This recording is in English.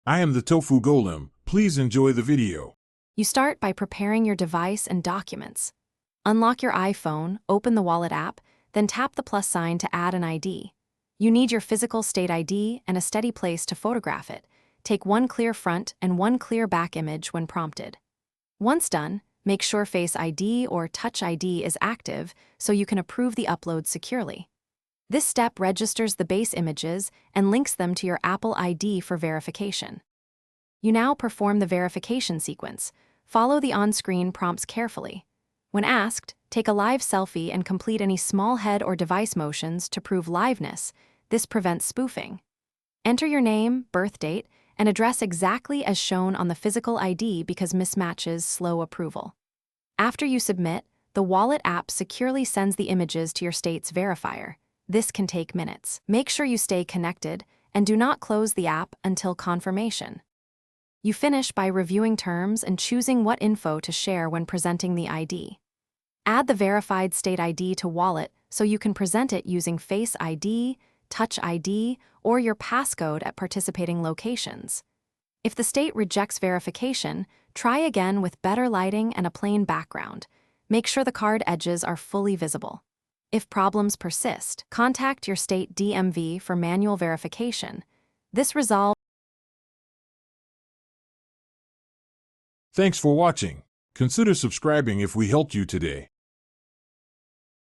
I am the Tofu Golem. Please enjoy the video. You start by preparing your device and documents. Unlock your iPhone, open the Wallet app, then tap the plus sign to add an ID. You need your physical state ID and a steady place to photograph it. Take one clear front and one clear back image when prompted. Once done, make sure Face ID or Touch ID is active so you can approve the upload securely. This step registers the base images and links them to your Apple ID for verification. You now perform the verification sequence. Follow the on-screen prompts carefully. When asked, take a live selfie and complete any small head or device motions to prove liveness. This prevents spoofing. Enter your name, birth date, and address exactly as shown on the physical ID because mismatches slow approval. After you submit, the Wallet app securely sends the images to your state's verifier. This can take minutes. Make sure you stay connected and do not close the app until confirmation. You finish by reviewing terms and choosing what info to share when presenting the ID. Add the verified state ID to Wallet so you can present it using Face ID, Touch ID, or your passcode at participating locations. If the state rejects verification, try again with better lighting and a plain background. Make sure the card edges are fully visible. If problems persist, contact your state DMV for manual verification. This resolves. Thanks for watching. Consider subscribing if we helped you today.